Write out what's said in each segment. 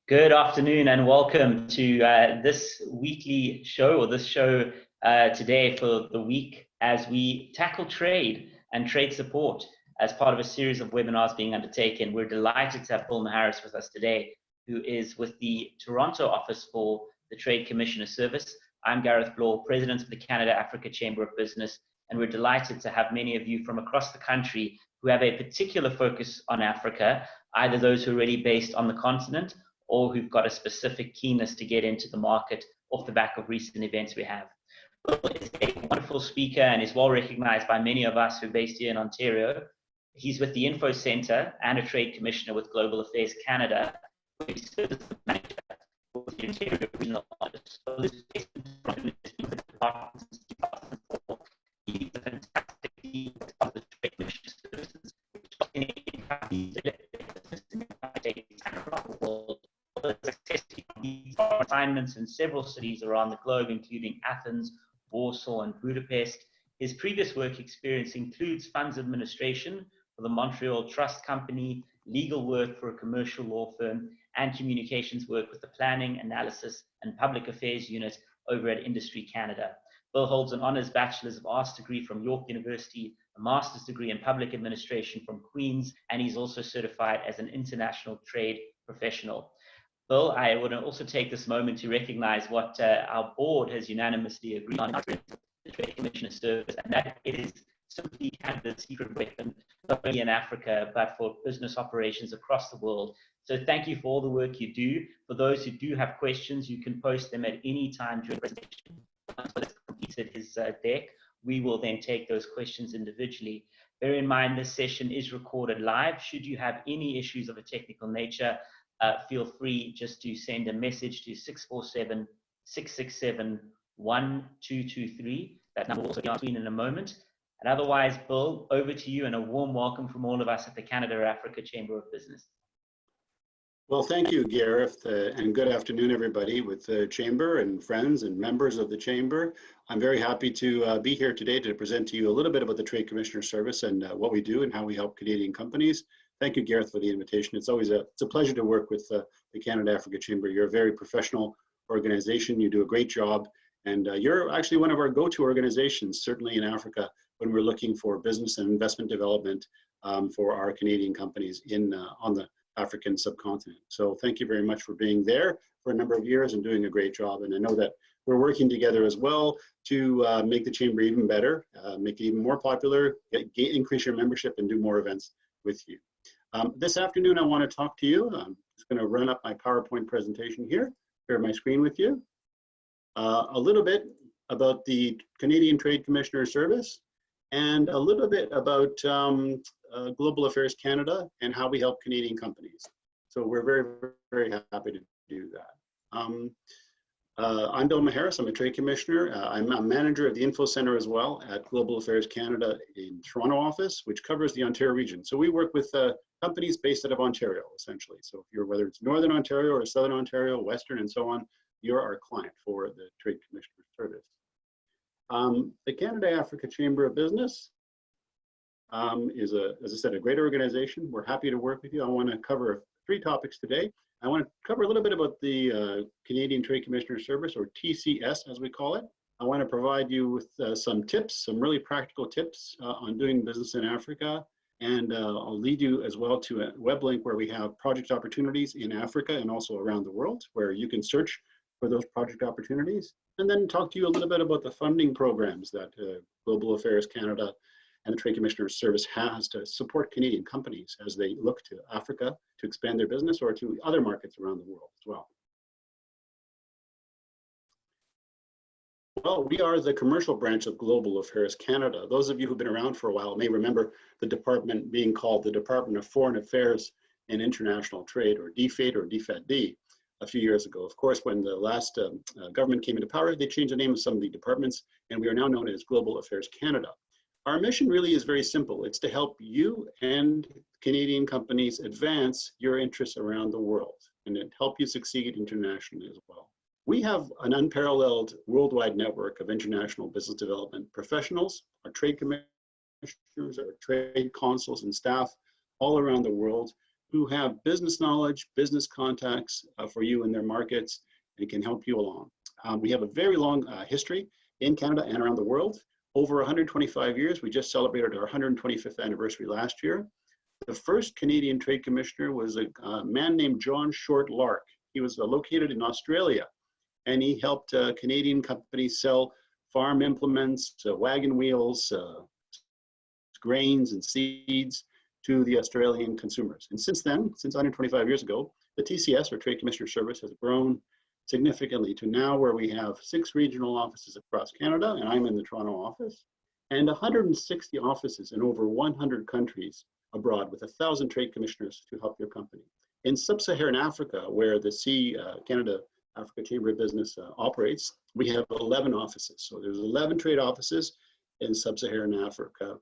Good afternoon and welcome to this weekly show, or this show today for the week, as we tackle trade and trade support as part of a series of webinars being undertaken. We're delighted to have Bill Harris with us today, who is with the Toronto office for the Trade Commissioner Service. I'm Gareth Blaw, President of the Canada-Africa Chamber of Business, and we're delighted to have many of you from across the country who have a particular focus on Africa, either those who are already based on the continent or who've got a specific keenness to get into the market off the back of recent events we have. Bill is a wonderful speaker and is well recognized by many of us who are based here in Ontario. He's with the Info Centre and a Trade Commissioner with Global Affairs Canada, where he serves as the manager for the Ontario Regional Office. So this is based in Toronto, has been with the department since 2004. He's a fantastic lead of the Trade Commissioner Services, which is Canadian companies around the world. Assignments in several cities around the globe, including Athens, Warsaw, and Budapest. His previous work experience includes funds administration for the Montreal Trust Company, legal work for a commercial law firm, and communications work with the Planning, Analysis, and Public Affairs Unit over at Industry Canada. Bill holds an Honours Bachelor's of Arts degree from York University, a Master's degree in Public Administration from Queen's, and he's also certified as an international trade professional. Bill, I would also take this moment to recognize what our board has unanimously agreed on the Trade Commissioner Service, and that it is simply Canada's secret weapon, not only in Africa, but for business operations across the world. So thank you for all the work you do. For those who do have questions, you can post them at any time during the presentation. Once Bill has completed his deck, we will then take those questions individually. Bear in mind, this session is recorded live. Should you have any issues of a technical nature, feel free just to send a message to 647-667-1223. That number will also be on screen in a moment. And otherwise, Bill, over to you, and a warm welcome from all of us at the Canada-Africa Chamber of Business. Well, thank you, Gareth, and good afternoon, everybody, with the Chamber and friends and members of the Chamber. I'm very happy to be here today to present to you a little bit about the Trade Commissioner Service and what we do and how we help Canadian companies. Thank you, Gareth, for the invitation. It's always a pleasure to work with the Canada-Africa Chamber. You're a very professional organization. You do a great job, and you're actually one of our go-to organizations, certainly in Africa, when we're looking for business and investment development for our Canadian companies on the African subcontinent. So thank you very much for being there for a number of years and doing a great job. And I know that we're working together as well to make the Chamber even better, make it even more popular, increase your membership, and do more events with you. This afternoon, I want to talk to you. I'm just going to run up my PowerPoint presentation here, share my screen with you. A little bit about the Canadian Trade Commissioner Service, and a little bit about Global Affairs Canada and how we help Canadian companies. So we're very, very happy to do that. I'm Bill Harris. I'm a Trade Commissioner. I'm a manager of the Info Centre as well at Global Affairs Canada in Toronto office, which covers the Ontario region. So we work with companies based out of Ontario, essentially. So if you're, whether it's Northern Ontario or Southern Ontario, Western, and so on, you're our client for the Trade Commissioner Service. The Canada-Africa Chamber of Business is, as I said, a great organization. We're happy to work with you. I want to cover 3 topics today. I want to cover a little bit about the Canadian Trade Commissioner Service, or TCS as we call it. I want to provide you with some tips, some really practical tips on doing business in Africa. And I'll lead you as well to a web link where we have project opportunities in Africa and also around the world, where you can search for those project opportunities. And then talk to you a little bit about the funding programs that Global Affairs Canada and the Trade Commissioner Service has to support Canadian companies as they look to Africa to expand their business or to other markets around the world as well. Well, we are the commercial branch of Global Affairs Canada. Those of you who've been around for a while may remember the department being called the Department of Foreign Affairs and International Trade, or DFAID or DFATD, a few years ago. Of course, when the last government came into power, they changed the name of some of the departments, and we are now known as Global Affairs Canada. Our mission really is very simple. It's to help you and Canadian companies advance your interests around the world and to help you succeed internationally as well. We have an unparalleled worldwide network of international business development professionals, our trade commissioners, our trade consuls and staff all around the world. who have business knowledge, business contacts for you in their markets, and can help you along. We have a very long history in Canada and around the world. Over 125 years. We just celebrated our 125th anniversary last year. The first Canadian Trade Commissioner was a man named John Short Lark. He was located in Australia, and he helped Canadian companies sell farm implements, wagon wheels, grains and seeds to the Australian consumers. And since then, since 125 years ago, the TCS, or Trade Commissioner Service, has grown significantly to now where we have 6 regional offices across Canada, and I'm in the Toronto office, and 160 offices in over 100 countries abroad with 1,000 trade commissioners to help your company. In sub-Saharan Africa, where the Canada Africa Chamber of Business operates, we have 11 offices. So there's 11 trade offices in sub-Saharan Africa,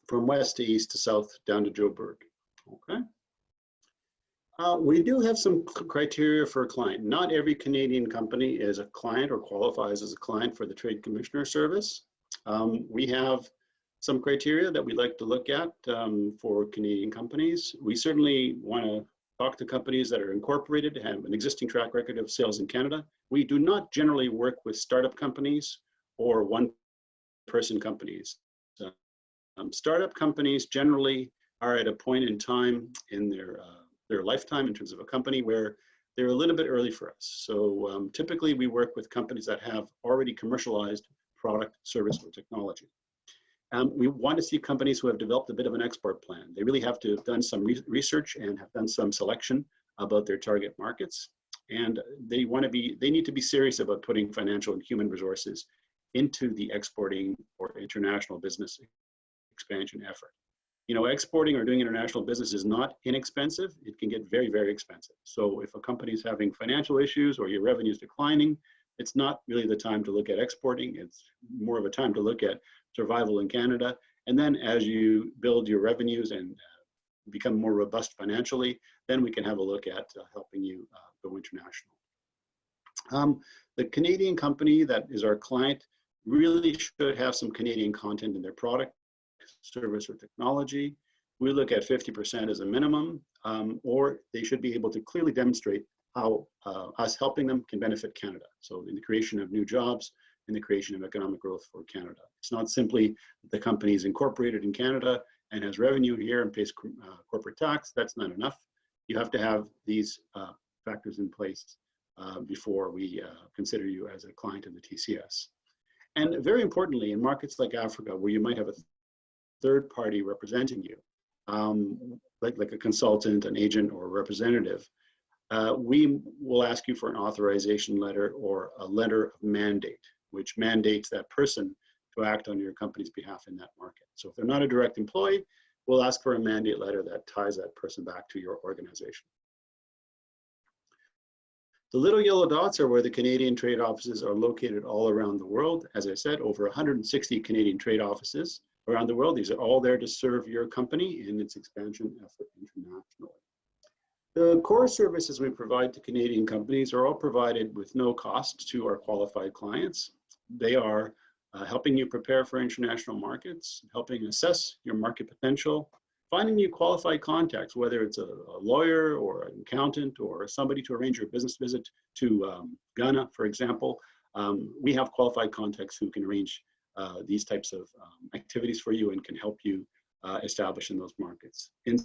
from west to east to south down to Joburg. Okay. We do have some criteria for a client. Not every Canadian company is a client or qualifies as a client for the Trade Commissioner Service. We have some criteria that we'd like to look at for Canadian companies. We certainly want to talk to companies that are incorporated, have an existing track record of sales in Canada. We do not generally work with startup companies or one-person companies. Startup companies generally are at a point in time in their lifetime in terms of a company where they're a little bit early for us. So typically we work with companies that have already commercialized product, service, or technology. We want to see companies who have developed a bit of an export plan. They really have to have done some research and have done some selection about their target markets. And they need to be serious about putting financial and human resources into the exporting or international business expansion effort. You know, exporting or doing international business is not inexpensive. It can get very, very expensive. So if a company is having financial issues or your revenue is declining, it's not really the time to look at exporting. It's more of a time to look at survival in Canada. And then as you build your revenues and become more robust financially, then we can have a look at helping you go international. The Canadian company that is our client really should have some Canadian content in their product, service, or technology. We look at 50% as a minimum, or they should be able to clearly demonstrate how us helping them can benefit Canada. So in the creation of new jobs, in the creation of economic growth for Canada. It's not simply the company is incorporated in Canada and has revenue here and pays corporate tax. That's not enough. You have to have these factors in place before we consider you as a client of the TCS. And very importantly, in markets like Africa, where you might have a third party representing you, like a consultant, an agent, or a representative, we will ask you for an authorization letter or a letter of mandate, which mandates that person to act on your company's behalf in that market. So if they're not a direct employee, we'll ask for a mandate letter that ties that person back to your organization. The little yellow dots are where the Canadian trade offices are located all around the world. As I said, over 160 Canadian trade offices around the world. These are all there to serve your company in its expansion effort internationally. The core services we provide to Canadian companies are all provided with no cost to our qualified clients. They are helping you prepare for international markets, helping assess your market potential, finding you qualified contacts, whether it's a lawyer or an accountant or somebody to arrange your business visit to Ghana, for example. We have qualified contacts who can arrange these types of activities for you and can help you establish in those markets. In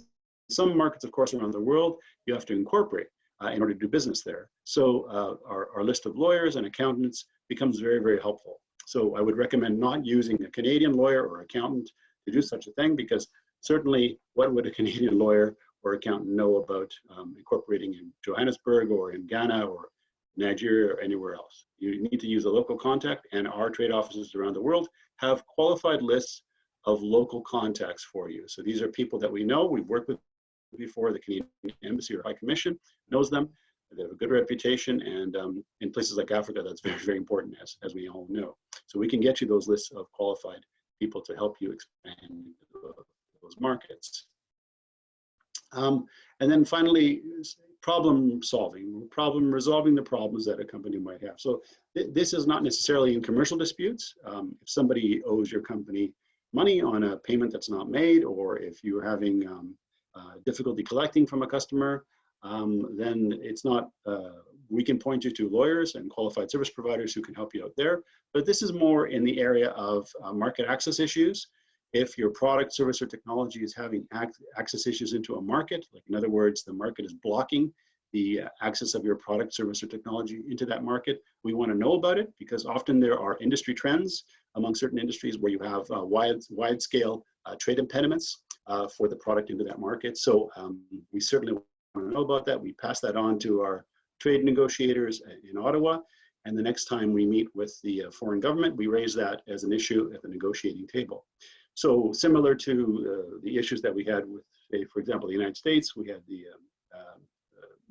some markets, of course, around the world, you have to incorporate in order to do business there. So our list of lawyers and accountants becomes very, very helpful. So I would recommend not using a Canadian lawyer or accountant to do such a thing, because certainly what would a Canadian lawyer or accountant know about incorporating in Johannesburg or in Ghana or Nigeria or anywhere else? You need to use a local contact, and our trade offices around the world have qualified lists of local contacts for you. So these are people that we know, we've worked with before. The Canadian Embassy or High Commission knows them. They have a good reputation, and in places like Africa, that's very, very important, as we all know. So we can get you those lists of qualified people to help you expand those markets. And then finally, problem resolving the problems that a company might have. So this is not necessarily in commercial disputes. If somebody owes your company money on a payment that's not made, or if you're having difficulty collecting from a customer, then it's not, we can point you to lawyers and qualified service providers who can help you out there. But this is more in the area of market access issues. If your product, service, or technology is having access issues into a market, like in other words, the market is blocking the access of your product, service, or technology into that market, we want to know about it, because often there are industry trends among certain industries where you have wide scale trade impediments for the product into that market. So we certainly want to know about that. We pass that on to our trade negotiators in Ottawa, and the next time we meet with the foreign government, we raise that as an issue at the negotiating table. So similar to the issues that we had with, say, for example, the United States, we had the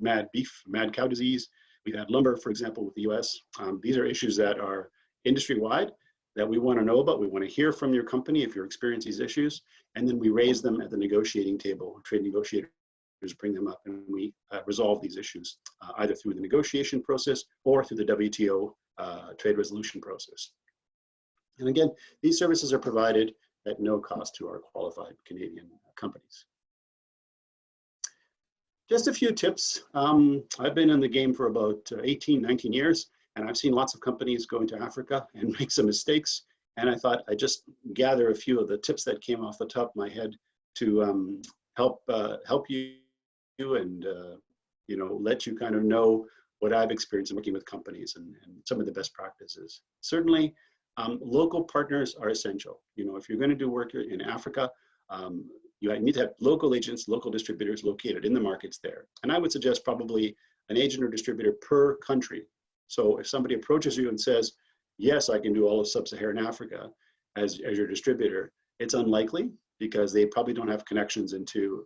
mad cow disease. We've had lumber, for example, with the US. These are issues that are industry-wide that we want to know about. We want to hear from your company if you're experiencing these issues, and then we raise them at the negotiating table. Trade negotiators bring them up, and we resolve these issues either through the negotiation process or through the WTO trade resolution process. And again, these services are provided at no cost to our qualified Canadian companies. Just a few tips. I've been in the game for about 18, 19 years, and I've seen lots of companies go into Africa and make some mistakes. And I thought I'd just gather a few of the tips that came off the top of my head to help you and you know, let you kind of know what I've experienced in working with companies and some of the best practices. Certainly, local partners are essential. You know, if you're going to do work in Africa, you need to have local agents, local distributors located in the markets there. And I would suggest probably an agent or distributor per country. So if somebody approaches you and says, yes, I can do all of sub-Saharan Africa as your distributor, it's unlikely, because they probably don't have connections into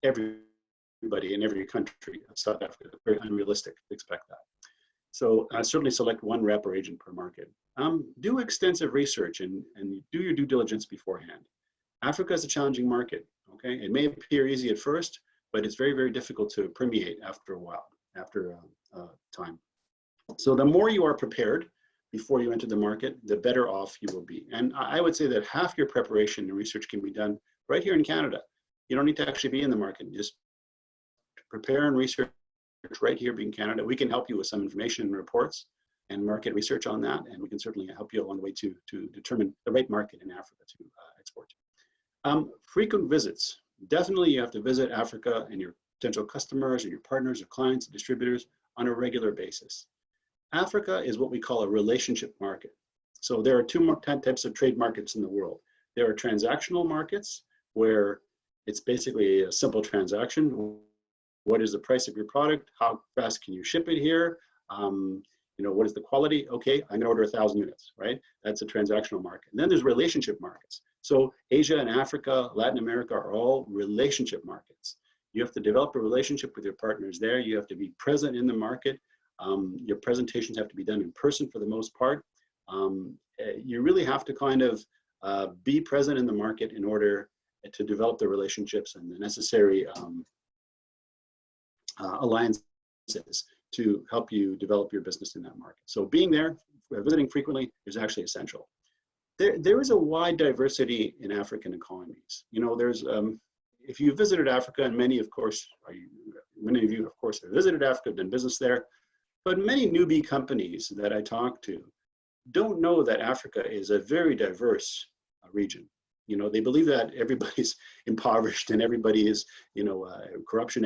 everybody in every country of South Africa. It's very unrealistic to expect that. So certainly select one rep or agent per market. Do extensive research and do your due diligence beforehand. Africa is a challenging market, okay? It may appear easy at first, but it's very, very difficult to permeate after a while, after time. So the more you are prepared before you enter the market, the better off you will be. And I would say that half your preparation and research can be done right here in Canada. You don't need to actually be in the market. Just prepare and research right here in Canada. We can help you with some information and reports and market research on that, and we can certainly help you along the way to determine the right market in Africa to export to. Frequent visits. Definitely you have to visit Africa and your potential customers and your partners or clients and distributors on a regular basis. Africa is what we call a relationship market. So there are two types of trade markets in the world. There are transactional markets where it's basically a simple transaction. What is the price of your product? How fast can you ship it here? You know, what is the quality? Okay, I'm gonna order 1,000 units, right? That's a transactional market. And then there's relationship markets. So Asia and Africa, Latin America are all relationship markets. You have to develop a relationship with your partners there. You have to be present in the market. Your presentations have to be done in person for the most part. You really have to kind of be present in the market in order to develop the relationships and the necessary alliances to help you develop your business in that market. So being there, visiting frequently is actually essential. There is a wide diversity in African economies. You know, there's, if you visited Africa, and many of you, of course, have visited Africa, have done business there, but many newbie companies that I talk to don't know that Africa is a very diverse region. You know, they believe that everybody's impoverished and everybody is, you know, corruption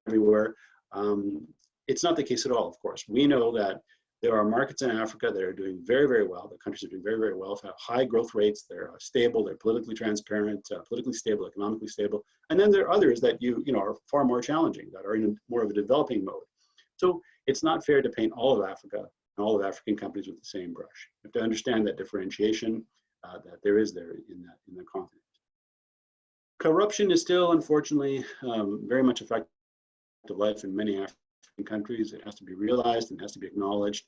everywhere. It's not the case at all, of course. We know that there are markets in Africa that are doing very, very well. The countries are doing very, very well, have high growth rates, they're stable, they're politically transparent, politically stable, economically stable. And then there are others that you know, are far more challenging, that are in more of a developing mode. So it's not fair to paint all of Africa and all of African companies with the same brush. You have to understand that differentiation that there is there in the continent. Corruption is still, unfortunately, very much a fact of life in many African countries. It has to be realized and has to be acknowledged.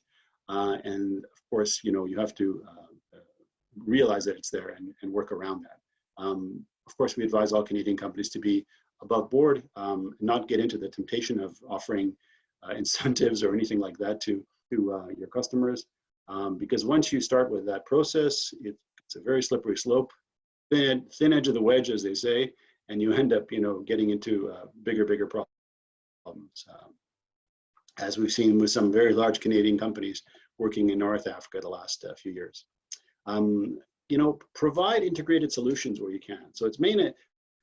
And of course, you know, you have to realize that it's there and work around that. Of course, we advise all Canadian companies to be above board, not get into the temptation of offering incentives or anything like that to your customers. Because once you start with that process, it's a very slippery slope, thin edge of the wedge, as they say, and you end up, getting into bigger problems, as we've seen with some very large Canadian companies working in North Africa the last few years. Provide integrated solutions where you can. So it's mainly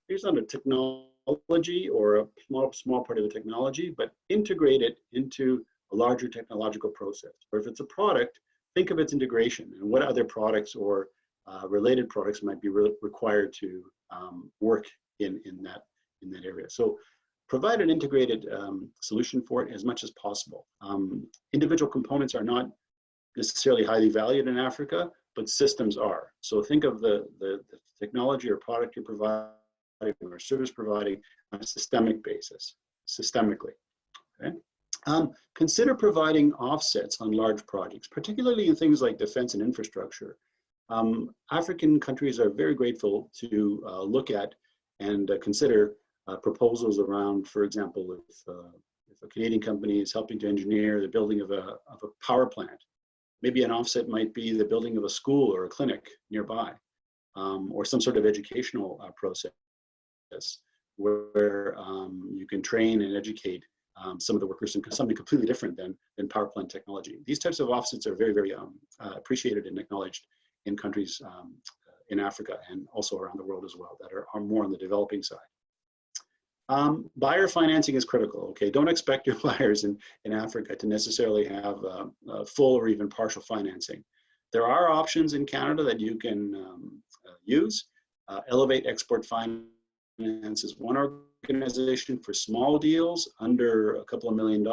based on a technology or a small part of the technology, but integrate it into a larger technological process. Or if it's a product, think of its integration and what other products or related products might be required to work in that area. So provide an integrated solution for it as much as possible. Individual components are not necessarily highly valued in Africa, but systems are. So think of the technology or product you're providing or service providing on a systemic basis, systemically. Okay? Consider providing offsets on large projects, particularly in things like defense and infrastructure. African countries are very grateful to look at and consider proposals around, for example, if a Canadian company is helping to engineer the building of a power plant, maybe an offset might be the building of a school or a clinic nearby, or some sort of educational process where you can train and educate some of the workers in something completely different than power plant technology. These types of offsets are very, very appreciated and acknowledged in countries in Africa and also around the world as well that are more on the developing side. Buyer financing is critical. Okay, don't expect your buyers in Africa to necessarily have full or even partial financing. There are options in Canada that you can use. Elevate Export Finance is one organization for small deals under a couple of $1 million.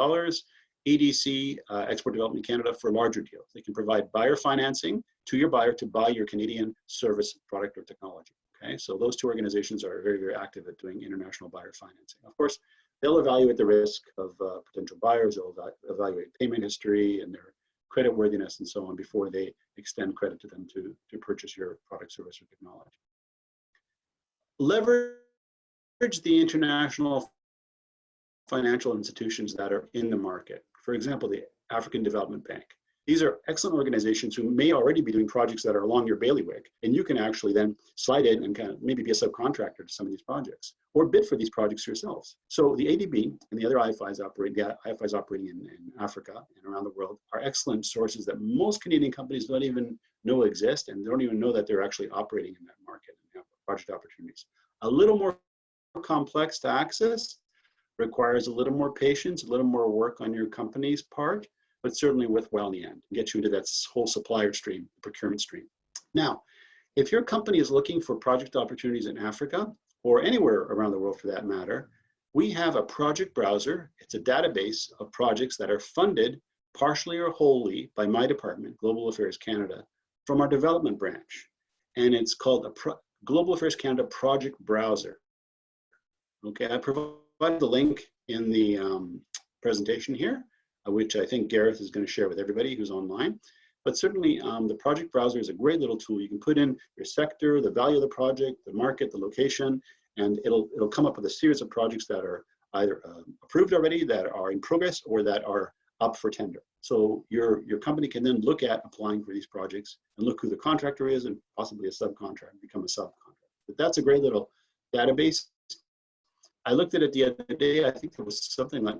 EDC, Export Development Canada, for larger deals. They can provide buyer financing to your buyer to buy your Canadian service, product, or technology. Okay, so those two organizations are very, very active at doing international buyer financing. Of course, they'll evaluate the risk of potential buyers, they'll evaluate payment history and their credit worthiness and so on before they extend credit to them to purchase your product, service, or technology. Leverage the international financial institutions that are in the market. For example, the African Development Bank. These are excellent organizations who may already be doing projects that are along your bailiwick, and you can actually then slide in and kind of maybe be a subcontractor to some of these projects or bid for these projects yourselves. So the ADB and the other IFIs operating in Africa and around the world are excellent sources that most Canadian companies don't even know exist, and they don't even know that they're actually operating in that market and have project opportunities. A little more complex to access, requires a little more patience, a little more work on your company's part, but certainly worthwhile in the end, get you into that whole supplier stream, procurement stream. Now, if your company is looking for project opportunities in Africa or anywhere around the world for that matter, we have a project browser. It's a database of projects that are funded partially or wholly by my department, Global Affairs Canada, from our development branch. And it's called a Global Affairs Canada Project Browser. Okay, I provided the link in the presentation here, which I think Gareth is going to share with everybody who's online. But certainly the project browser is a great little tool. You can put in your sector, the value of the project, the market, the location, and it'll come up with a series of projects that are either approved already, that are in progress, or that are up for tender. So your company can then look at applying for these projects and look who the contractor is and possibly a subcontractor, become a subcontractor. But that's a great little database. I looked at it the other day. I think there was something like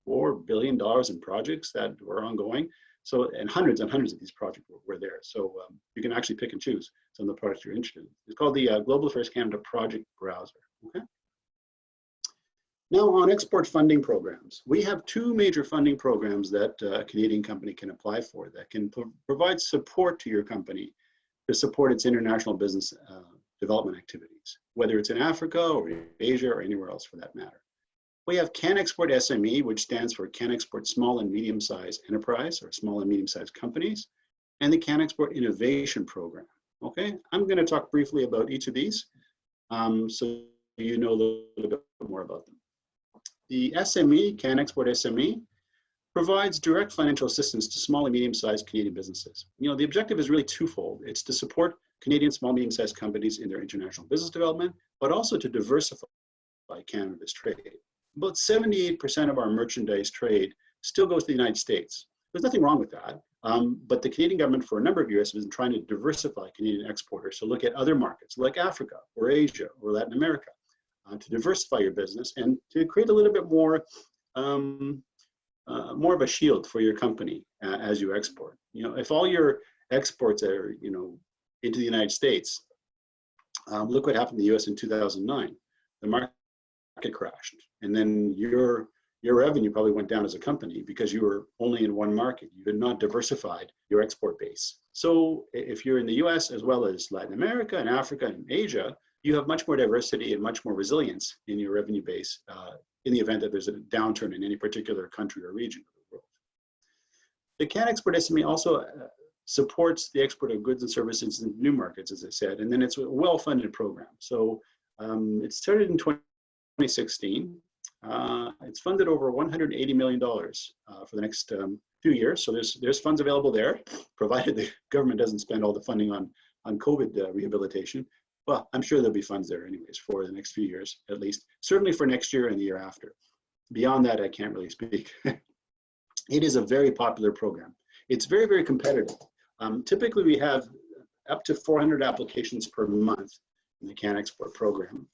$4 billion in projects that were ongoing. So, and hundreds of these projects were there. So you can actually pick and choose some of the projects you're interested in. It's called the Global Affairs Canada Project Browser. Okay. Now on export funding programs, we have two major funding programs that a Canadian company can apply for that can provide support to your company to support its international business development activities, whether it's in Africa or in Asia or anywhere else for that matter. We have CanExport SME, which stands for CanExport Small and Medium-Sized Enterprise or Small and Medium-Sized Companies, and the CanExport Innovation Program. Okay, I'm going to talk briefly about each of these so you know a little bit more about them. The SME, CanExport SME, provides direct financial assistance to small and medium-sized Canadian businesses. You know, the objective is really twofold. It's to support Canadian small and medium-sized companies in their international business development, but also to diversify Canada's trade. About 78% of our merchandise trade still goes to the United States. There's nothing wrong with that, but the Canadian government for a number of years has been trying to diversify Canadian exporters to look at other markets like Africa or Asia or Latin America. to diversify your business and to create a little bit more more of a shield for your company as you export. If all your exports are, into the United States, look what happened in the U.S. in 2009. The market crashed, and then your revenue probably went down as a company because you were only in one market. You had not diversified your export base. So if you're in the U.S. as well as Latin America and Africa and Asia, you have much more diversity and much more resilience in your revenue base in the event that there's a downturn in any particular country or region of the world. The CanExport SME also supports the export of goods and services into new markets, as I said, and then it's a well-funded program. So it started in 2016. It's funded over $180 million for the next few years. So there's funds available there, provided the government doesn't spend all the funding on COVID rehabilitation. Well, I'm sure there'll be funds there anyways for the next few years, at least, certainly for next year and the year after. Beyond that, I can't really speak. It is a very popular program. It's very, very competitive. Typically, we have up to 400 applications per month in the CanExport program.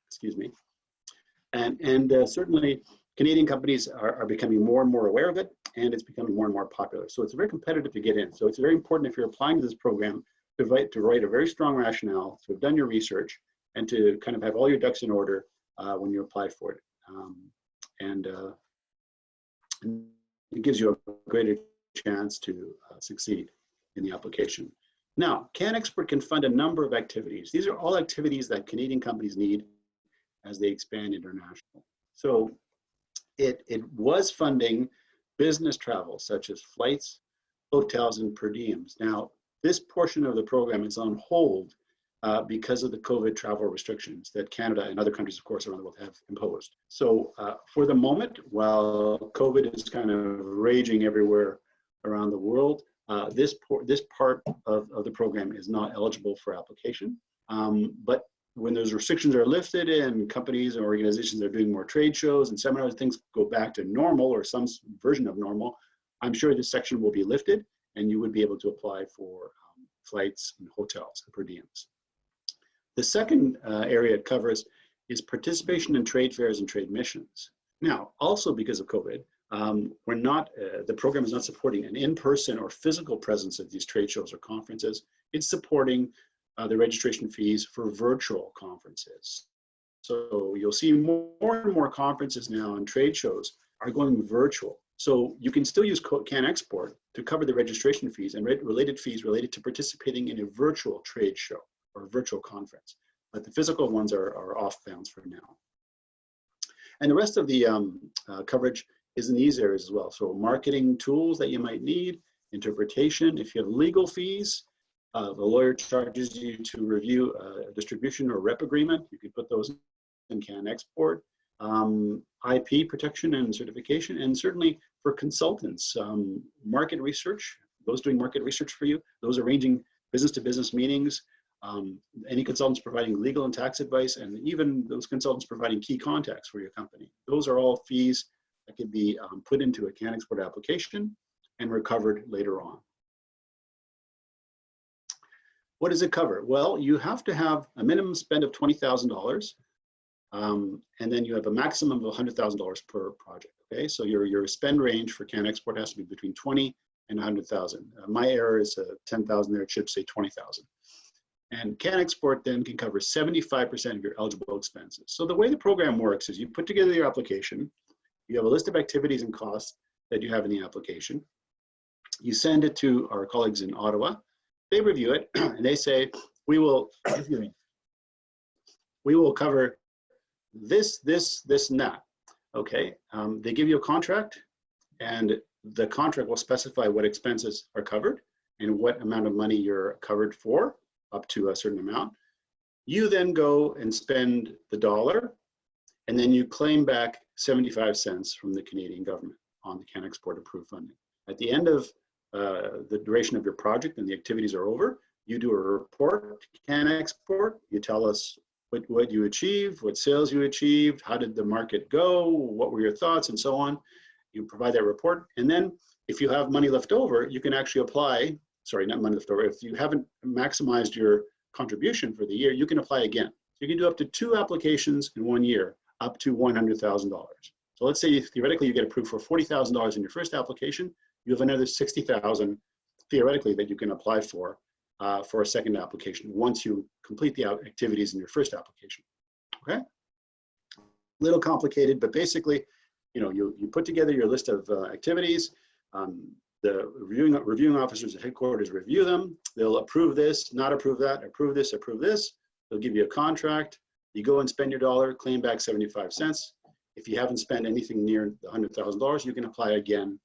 Excuse me. And certainly, Canadian companies are becoming more and more aware of it, and it's becoming more and more popular. So it's very competitive to get in. So it's very important if you're applying to this program to write a very strong rationale, to have done your research, and to kind of have all your ducks in order when you apply for it. And it gives you a greater chance to succeed in the application. Now, CanExport can fund a number of activities. These are all activities that Canadian companies need as they expand international. So it was funding business travel, such as flights, hotels, and per diems. Now, this portion of the program is on hold because of the COVID travel restrictions that Canada and other countries, of course, around the world have imposed. So for the moment, while COVID is kind of raging everywhere around the world, this part of the program is not eligible for application. But when those restrictions are lifted and companies and organizations are doing more trade shows and seminars, things go back to normal or some version of normal, I'm sure this section will be lifted and you would be able to apply for flights and hotels and per diems. The second area it covers is participation in trade fairs and trade missions. Now, also because of COVID, the program is not supporting an in-person or physical presence at these trade shows or conferences. It's supporting the registration fees for virtual conferences. So you'll see more and more conferences now and trade shows are going virtual. So you can still use CanExport to cover the registration fees and related fees related to participating in a virtual trade show or virtual conference. But the physical ones are off bounds for now. And the rest of the coverage is in these areas as well. So marketing tools that you might need, interpretation. If you have legal fees, the lawyer charges you to review a distribution or rep agreement. You can put those in CanExport. IP protection and certification, and certainly for consultants, market research, those doing market research for you, those arranging business-to-business meetings, any consultants providing legal and tax advice, and even those consultants providing key contacts for your company. Those are all fees that can be put into a CanExport application and recovered later on. What does it cover? Well, you have to have a minimum spend of $20,000. And then you have a maximum of $100,000 per project. Okay, so your spend range for CanExport has to be between 20 and 100,000. My error is 10,000 there. It should say 20,000. And CanExport then can cover 75% of your eligible expenses. So the way the program works is you put together your application. You have a list of activities and costs that you have in the application. You send it to our colleagues in Ottawa. They review it and they say, we will cover this, and that. Okay, they give you a contract, and the contract will specify what expenses are covered and what amount of money you're covered for, up to a certain amount. You then go and spend the dollar, and then you claim back 75 cents from the Canadian government on the CanExport approved funding. At the end of the duration of your project and the activities are over, you do a report to CanExport. You tell us what you achieved, what sales you achieved, how did the market go, what were your thoughts, and so on. You provide that report, and then if you have money left over, you can actually apply, sorry, not money left over, if you haven't maximized your contribution for the year, you can apply again. you can do up to 2 applications in 1 year, up to $100,000. So let's say theoretically you get approved for $40,000 in your first application, you have another $60,000 theoretically that you can apply for a second application once you complete the activities in your first application. Okay? A little complicated, but basically, you put together your list of activities. The reviewing officers at headquarters review them. They'll approve this, not approve that, approve this, approve this. They'll give you a contract. You go and spend your dollar, claim back 75 cents. If you haven't spent anything near the $100,000, you can apply again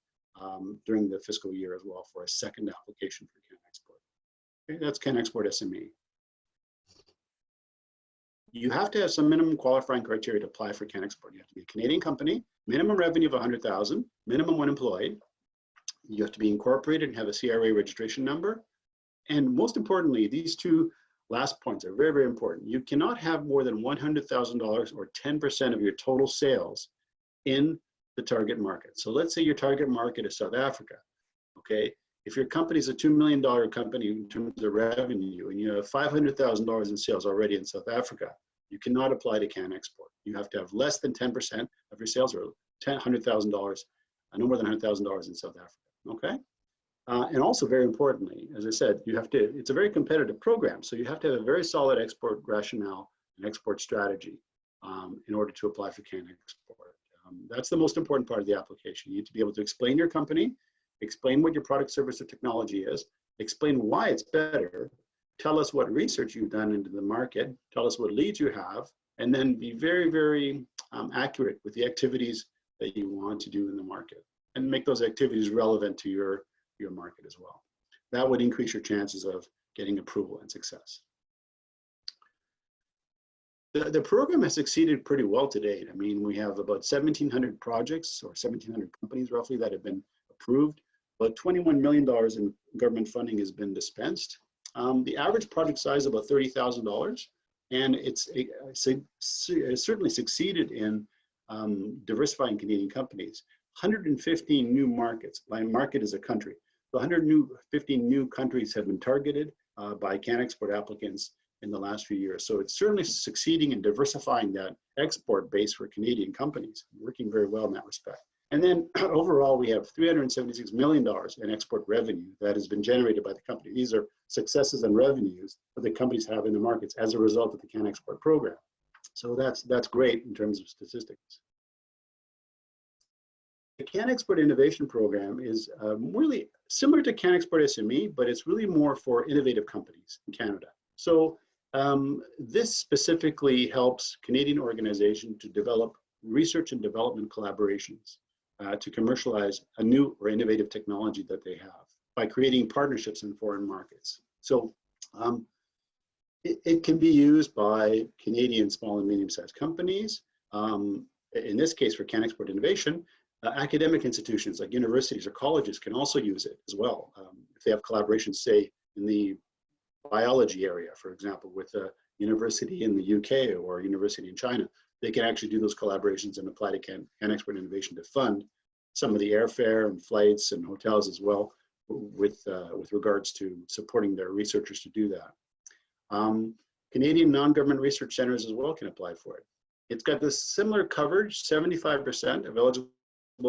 during the fiscal year as well for a second application for CanExport. Okay, that's CanExport SME. You have to have some minimum qualifying criteria to apply for CanExport. You have to be a Canadian company, minimum revenue of 100,000, minimum 1 employee. You have to be incorporated and have a CRA registration number. And most importantly, these 2 last points are very, very important. You cannot have more than $100,000 or 10% of your total sales in the target market. So let's say your target market is South Africa, okay? If your company is a $2 million company in terms of revenue and you have $500,000 in sales already in South Africa, you cannot apply to CanExport. You have to have less than 10% of your sales or $100,000, no more than $100,000 in South Africa, okay? And also very importantly, as I said, it's a very competitive program. So you have to have a very solid export rationale and export strategy in order to apply for CanExport. That's the most important part of the application. You need to be able to explain your company, explain what your product, service, or technology is, explain why it's better, tell us what research you've done into the market, tell us what leads you have, and then be very, very accurate with the activities that you want to do in the market and make those activities relevant to your market as well. That would increase your chances of getting approval and success. The program has succeeded pretty well to date. I mean, we have about 1,700 projects or 1,700 companies roughly that have been approved. About $21 million in government funding has been dispensed. The average project size is about $30,000, and it's certainly succeeded in diversifying Canadian companies. 115 new markets, by market is a country. So 115 new countries have been targeted by CanExport applicants in the last few years. So it's certainly succeeding in diversifying that export base for Canadian companies, working very well in that respect. And then overall, we have $376 million in export revenue that has been generated by the company. These are successes and revenues that the companies have in the markets as a result of the CanExport program. So that's great in terms of statistics. The CanExport Innovation Program is really similar to CanExport SME, but it's really more for innovative companies in Canada. So this specifically helps Canadian organizations to develop research and development collaborations to commercialize a new or innovative technology that they have by creating partnerships in foreign markets. So it can be used by Canadian small and medium-sized companies. In this case, for CanExport Innovation, academic institutions like universities or colleges can also use it as well. If they have collaborations, say, in the biology area, for example, with a university in the UK or a university in China, they can actually do those collaborations and apply to CanExport Innovation to fund some of the airfare and flights and hotels as well with regards to supporting their researchers to do that. Canadian non-government research centers as well can apply for it. It's got this similar coverage, 75% of eligible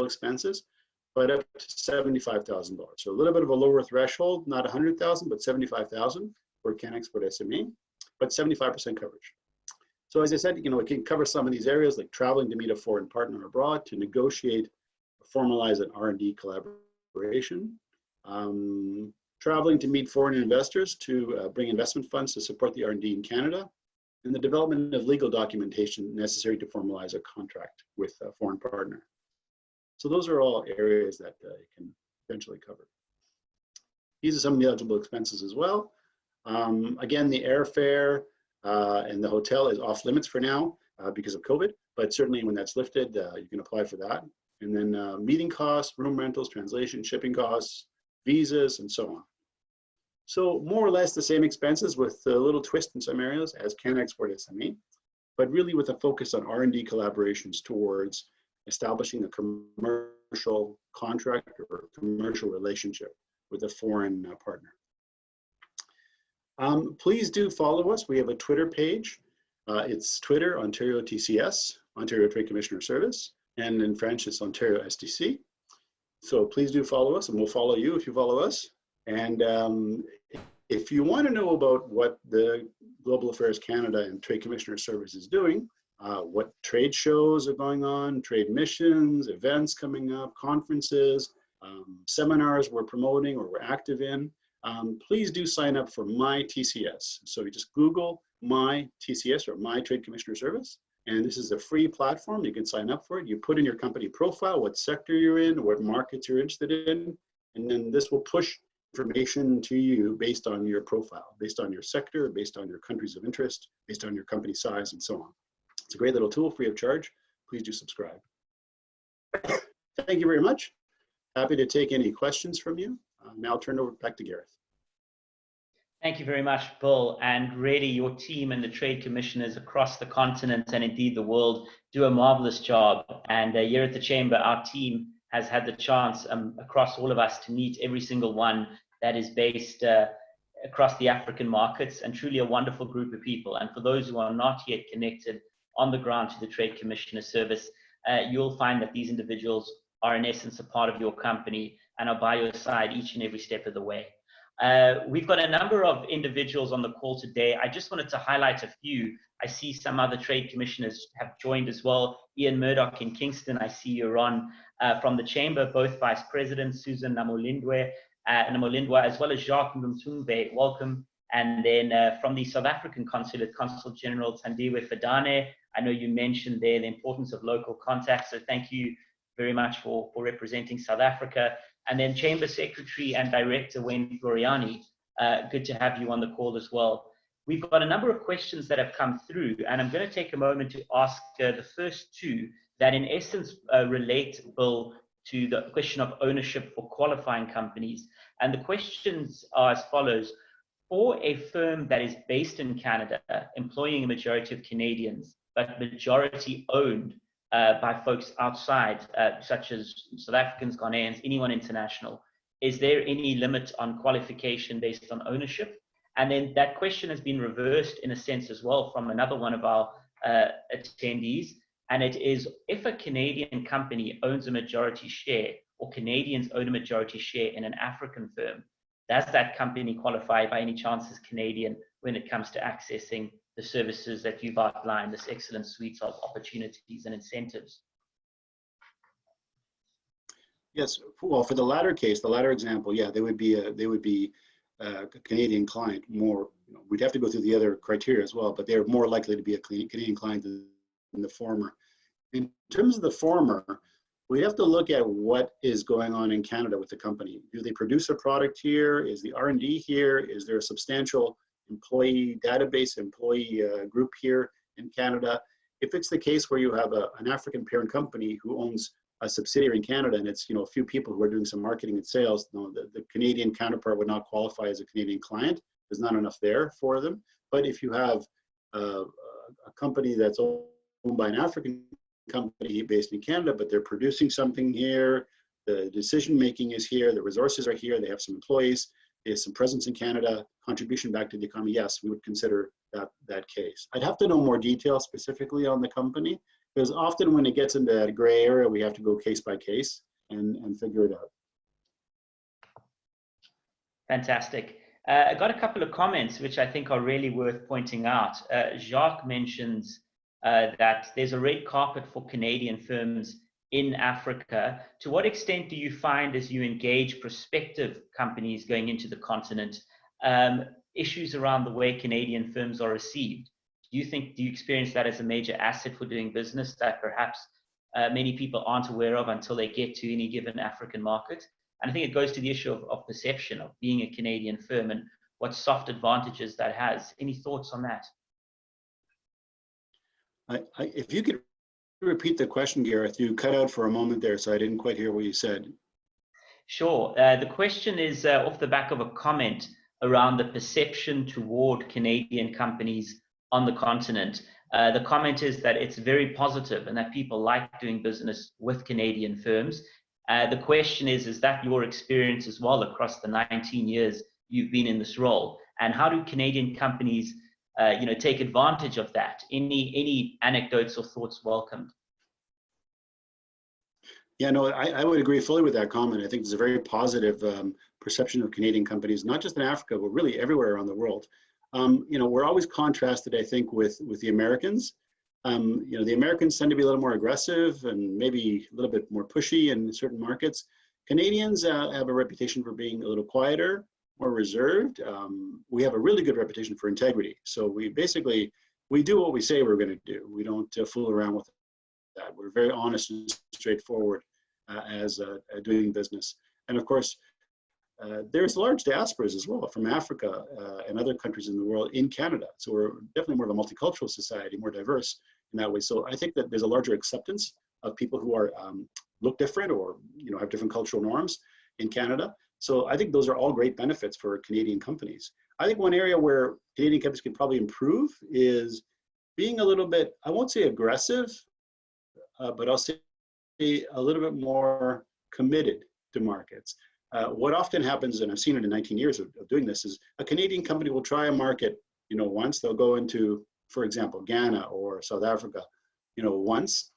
expenses, but up to $75,000. So a little bit of a lower threshold, not 100,000, but 75,000 for CanExport SME, but 75% coverage. So as I said, it can cover some of these areas like traveling to meet a foreign partner abroad, to negotiate, formalize an R&D collaboration, traveling to meet foreign investors to bring investment funds to support the R&D in Canada, and the development of legal documentation necessary to formalize a contract with a foreign partner. So those are all areas that it can eventually cover. These are some of the eligible expenses as well. Again, the airfare and the hotel is off limits for now because of COVID, but certainly when that's lifted, you can apply for that. And then meeting costs, room rentals, translation, shipping costs, visas, and so on. So more or less the same expenses with a little twist in some areas as CanExport SME, but really with a focus on R&D collaborations towards establishing a commercial contract or commercial relationship with a foreign partner. Please do follow us. We have a Twitter page. It's Twitter, Ontario TCS, Ontario Trade Commissioner Service, and in French, it's Ontario STC. So please do follow us, and we'll follow you if you follow us. And if you want to know about what the Global Affairs Canada and Trade Commissioner Service is doing, what trade shows are going on, trade missions, events coming up, conferences, seminars we're promoting or we're active in, please do sign up for My TCS. So you just Google My TCS or My Trade Commissioner Service. And this is a free platform. You can sign up for it. You put in your company profile, what sector you're in, what markets you're interested in, and then this will push information to you based on your profile, based on your sector, based on your countries of interest, based on your company size, and so on. It's a great little tool, free of charge. Please do subscribe. Thank you very much. Happy to take any questions from you. Now I'll turn it over back to Gareth. Thank you very much, Bill. And really, your team and the trade commissioners across the continent and indeed the world do a marvelous job. And here at the Chamber, our team has had the chance across all of us to meet every single one that is based across the African markets, and truly a wonderful group of people. And for those who are not yet connected on the ground to the Trade Commissioner Service, you'll find that these individuals are in essence a part of your company and are by your side each and every step of the way. We've got a number of individuals on the call today. I just wanted to highlight a few. I see some other trade commissioners have joined as well. Ian Murdoch in Kingston, I see you're on from the Chamber, both Vice President Susan Namolindwe, as well as Jacques Mthumbe, welcome. And then from the South African Consulate, Consul General Tandiwe Fedane, I know you mentioned there the importance of local contacts, so thank you very much for representing South Africa. And then Chamber Secretary and Director Wayne Floriani, good to have you on the call as well. We've got a number of questions that have come through, and I'm going to take a moment to ask the first two that in essence relate, Bill, to the question of ownership for qualifying companies. And the questions are as follows. For a firm that is based in Canada, employing a majority of Canadians, but majority owned by folks outside, such as South Africans, Ghanaians, anyone international, is there any limit on qualification based on ownership? And then that question has been reversed in a sense as well from another one of our attendees, and it is, if a Canadian company owns a majority share or Canadians own a majority share in an African firm, does that company qualify by any chance as Canadian when it comes to accessing the services that you've outlined, this excellent suite of opportunities and incentives? Yes, well, for the latter case, the latter example, yeah, they would be a Canadian client. More, we'd have to go through the other criteria as well, but they're more likely to be a Canadian client than the former. In terms of the former, we have to look at what is going on in Canada with the company. Do they produce a product here? Is the R&D here? Is there a substantial employee database, employee group here in Canada? If it's the case where you have an African parent company who owns a subsidiary in Canada and it's a few people who are doing some marketing and sales, the Canadian counterpart would not qualify as a Canadian client. There's not enough there for them. But if you have a company that's owned by an African company based in Canada, but they're producing something here, the decision making is here, the resources are here, they have some employees, there's some presence in Canada, contribution back to the economy, yes, we would consider that case. I'd have to know more detail specifically on the company, because often when it gets into that gray area, we have to go case by case and figure it out. Fantastic. I got a couple of comments which I think are really worth pointing out. Jacques mentions that there's a red carpet for Canadian firms in Africa. To what extent do you find, as you engage prospective companies going into the continent, issues around the way Canadian firms are received? Do you experience that as a major asset for doing business that perhaps many people aren't aware of until they get to any given African market? And I think it goes to the issue of perception of being a Canadian firm and what soft advantages that has. Any thoughts on that? If you could repeat the question, Gareth, you cut out for a moment there, so I didn't quite hear what you said. Sure. The question is off the back of a comment around the perception toward Canadian companies on the continent. The comment is that it's very positive and that people like doing business with Canadian firms. The question is that your experience as well across the 19 years you've been in this role? And how do Canadian companies take advantage of that? Any anecdotes or thoughts welcomed? Yeah, no, I would agree fully with that comment. I think there's a very positive perception of Canadian companies, not just in Africa, but really everywhere around the world. We're always contrasted, I think, with the Americans. The Americans tend to be a little more aggressive and maybe a little bit more pushy in certain markets. Canadians have a reputation for being a little quieter, more reserved. We have a really good reputation for integrity. So we do what we say we're going to do. We don't fool around with that. We're very honest and straightforward as doing business. And of course, there's large diasporas as well from Africa and other countries in the world in Canada. So we're definitely more of a multicultural society, more diverse in that way. So I think that there's a larger acceptance of people who are look different or have different cultural norms in Canada. So I think those are all great benefits for Canadian companies. I think one area where Canadian companies can probably improve is being a little bit, I won't say aggressive, but I'll say a little bit more committed to markets. What often happens, and I've seen it in 19 years of doing this, is a Canadian company will try a market, once. They'll go into, for example, Ghana or South Africa, once.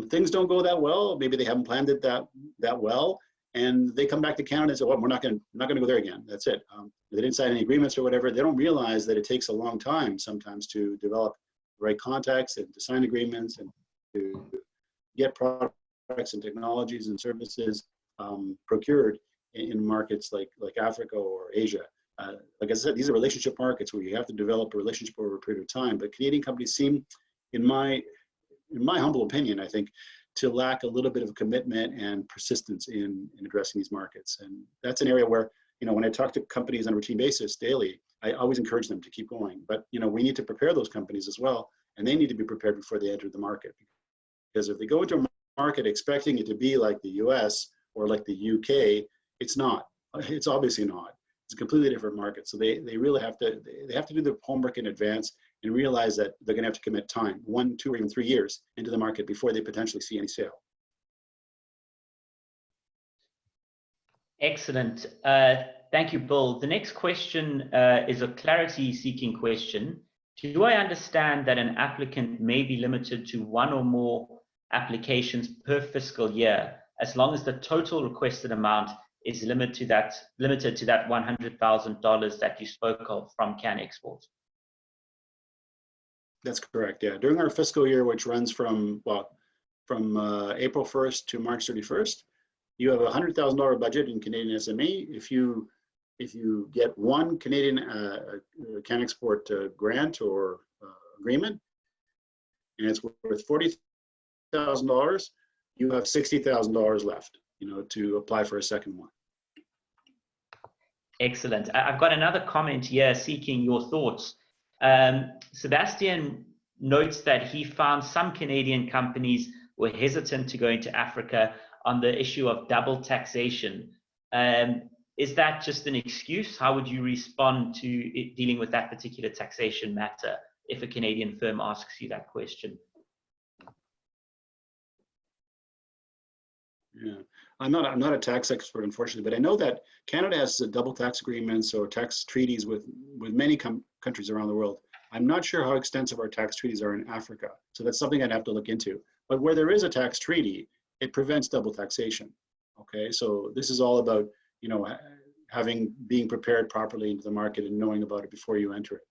Things don't go that well. Maybe they haven't planned it that well, and they come back to Canada and say, "Well, we're not going to go there again. That's it." They didn't sign any agreements or whatever. They don't realize that it takes a long time sometimes to develop the right contacts and to sign agreements and to get products and technologies and services procured in markets like Africa or Asia. Like I said, these are relationship markets where you have to develop a relationship over a period of time. But Canadian companies seem, in my humble opinion, I think, to lack a little bit of commitment and persistence in addressing these markets. And that's an area where, when I talk to companies on a routine basis daily, I always encourage them to keep going. But, we need to prepare those companies as well, and they need to be prepared before they enter the market. Because if they go into a market expecting it to be like the US or like the UK, it's not. It's obviously not. It's a completely different market. So they really have to do their homework in advance and realize that they're going to have to commit time, 1, 2, or even 3 years into the market before they potentially see any sale. Excellent. Thank you, Bill. The next question is a clarity-seeking question. Do I understand that an applicant may be limited to 1 or more applications per fiscal year, as long as the total requested amount is limited to that $100,000 that you spoke of from CanExport? That's correct. Yeah, during our fiscal year, which runs from April 1st to March 31st, you have a $100,000 budget in Canadian SME. If you get one Canadian CanExport grant or agreement, and it's worth $40,000, you have $60,000 left, to apply for a second one. Excellent. I've got another comment here seeking your thoughts. Sebastian notes that he found some Canadian companies were hesitant to go into Africa on the issue of double taxation. Is that just an excuse? How would you respond to it dealing with that particular taxation matter if a Canadian firm asks you that question? Yeah, I'm not a tax expert, unfortunately, but I know that Canada has double tax agreements or tax treaties with many countries around the world. I'm not sure how extensive our tax treaties are in Africa, so that's something I'd have to look into. But where there is a tax treaty, it prevents double taxation. Okay, so this is all about being prepared properly into the market and knowing about it before you enter it.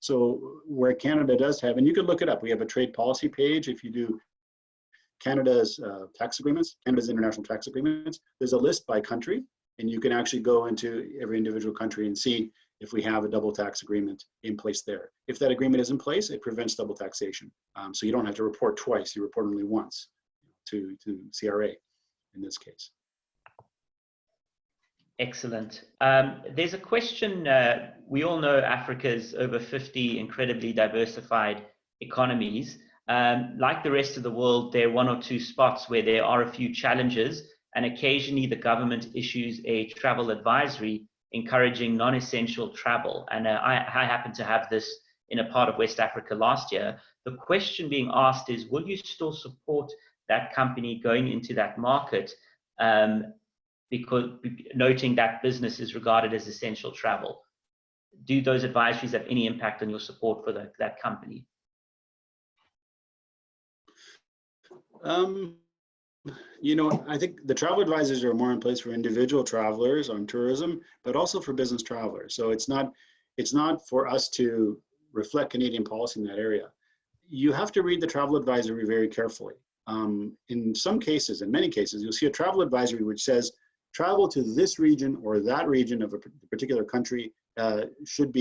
So where Canada does have, and you can look it up, we have a trade policy page. If you do Canada's tax agreements, Canada's international tax agreements, there's a list by country, and you can actually go into every individual country and see if we have a double tax agreement in place there. If that agreement is in place, it prevents double taxation. So you don't have to report twice, you report only once to CRA in this case. Excellent. There's a question, we all know Africa's over 50 incredibly diversified economies. Like the rest of the world, there are 1 or 2 spots where there are a few challenges, and occasionally the government issues a travel advisory encouraging non-essential travel. And I happened to have this in a part of West Africa last year. The question being asked is, will you still support that company going into that market, because noting that business is regarded as essential travel? do those advisories have any impact on your support for that company? I think the travel advisors are more in place for individual travelers on tourism, but also for business travelers. So it's not for us to reflect Canadian policy in that area. You have to read the travel advisory very carefully. In some cases, in many cases, you'll see a travel advisory which says travel to this region or that region of a particular country should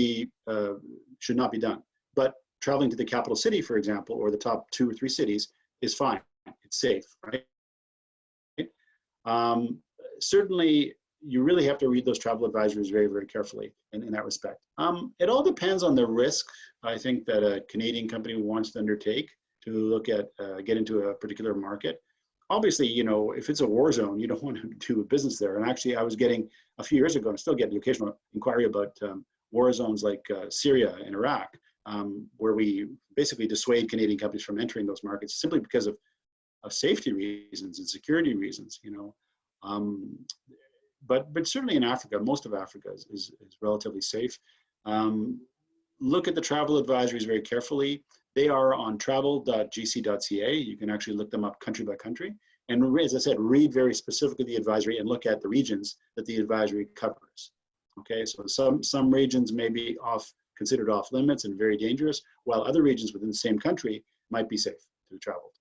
not be done. But traveling to the capital city, for example, or the top 2 or 3 cities is fine. It's safe, right? Certainly, you really have to read those travel advisories very, very carefully in that respect. It all depends on the risk, I think, that a Canadian company wants to undertake to look at, get into a particular market. Obviously, if it's a war zone, you don't want to do business there. And actually, I was getting, a few years ago, and still get the occasional inquiry about war zones like Syria and Iraq, where we basically dissuade Canadian companies from entering those markets simply because of safety reasons and security reasons, but certainly in Africa, most of Africa is relatively safe. Look at the travel advisories very carefully. They are on travel.gc.ca. You can actually look them up country by country. And as I said, read very specifically the advisory and look at the regions that the advisory covers. Okay, so some regions may be considered off limits and very dangerous, while other regions within the same country might be safe to travel.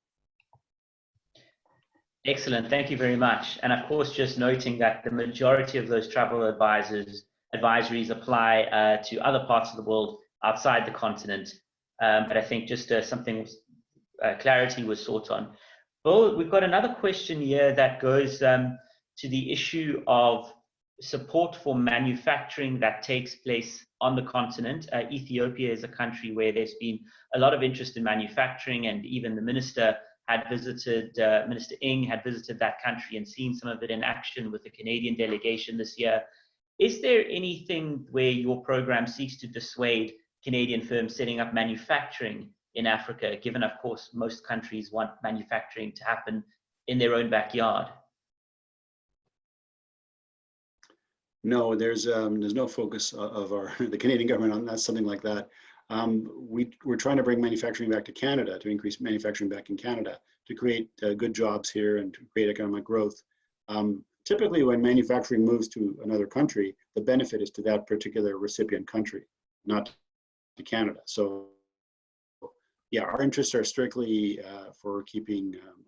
Excellent, thank you very much. And of course, just noting that the majority of those travel advisories apply to other parts of the world outside the continent. But I think just something clarity was sought on. Bill, we've got another question here that goes to the issue of support for manufacturing that takes place on the continent. Ethiopia is a country where there's been a lot of interest in manufacturing, and even the Minister Ng had visited that country and seen some of it in action with the Canadian delegation this year. Is there anything where your program seeks to dissuade Canadian firms setting up manufacturing in Africa, given, of course, most countries want manufacturing to happen in their own backyard? No, there's no focus of the Canadian government on that, something like that. We're trying to bring manufacturing back to Canada, to increase manufacturing back in Canada, to create good jobs here and to create economic growth. Typically, when manufacturing moves to another country, the benefit is to that particular recipient country, not to Canada. So, yeah, our interests are strictly for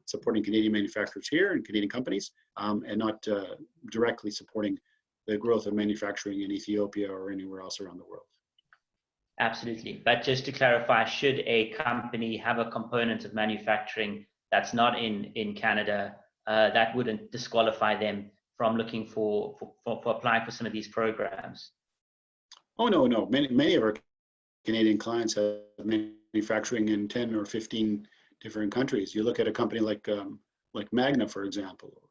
supporting Canadian manufacturers here and Canadian companies, and not directly supporting the growth of manufacturing in Ethiopia or anywhere else around the world. Absolutely. But just to clarify, should a company have a component of manufacturing that's not in Canada, that wouldn't disqualify them from looking for applying for some of these programs? Oh, no. Many of our Canadian clients have manufacturing in 10 or 15 different countries. You look at a company like Magna, for example,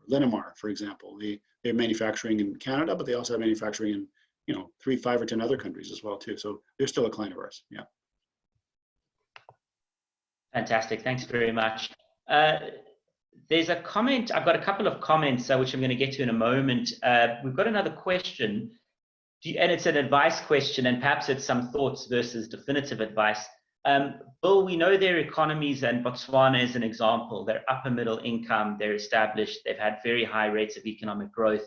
Linamar, for example. They're manufacturing in Canada, but they also have manufacturing in 3, 5, or 10 other countries as well too. So they're still a client of ours. Yeah. Fantastic. Thanks very much. There's a comment. I've got a couple of comments which I'm going to get to in a moment. We've got another question, and it's an advice question, and perhaps it's some thoughts versus definitive advice. Bill, we know their economies, and Botswana is an example. They're upper middle income, they're established, they've had very high rates of economic growth,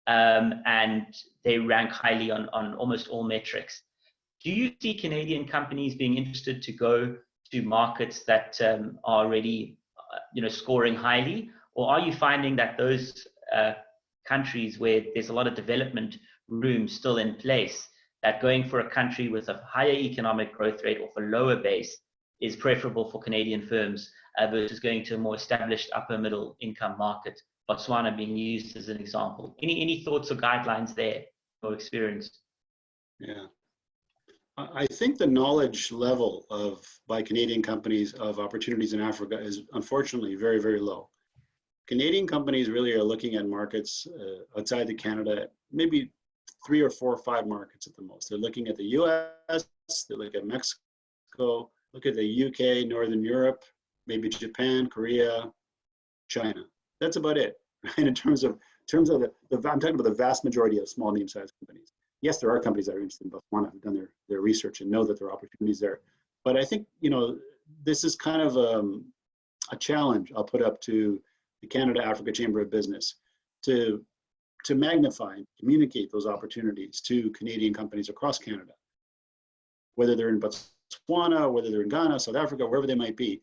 and they rank highly on almost all metrics. Do you see Canadian companies being interested to go to markets that are already scoring highly, or are you finding that those countries where there's a lot of development room still in place, that going for a country with a higher economic growth rate or for lower base is preferable for Canadian firms versus going to a more established upper middle income market, Botswana being used as an example? Any thoughts or guidelines there or experience? Yeah. I think the knowledge level by Canadian companies of opportunities in Africa is unfortunately very, very low. Canadian companies really are looking at markets outside of Canada, maybe 3 or 4 or 5 markets at the most. They're looking at the US, they look at Mexico, look at the UK, Northern Europe, maybe Japan, Korea, China. That's about it. And in terms of I'm talking about the vast majority of small, medium-sized companies. yes, there are companies that are interested in Botswana, have done their research and know that there are opportunities there. But I think, this is kind of a challenge I'll put up to the Canada-Africa Chamber of Business to magnify and communicate those opportunities to Canadian companies across Canada, whether they're in Botswana, whether they're in Ghana, South Africa, wherever they might be.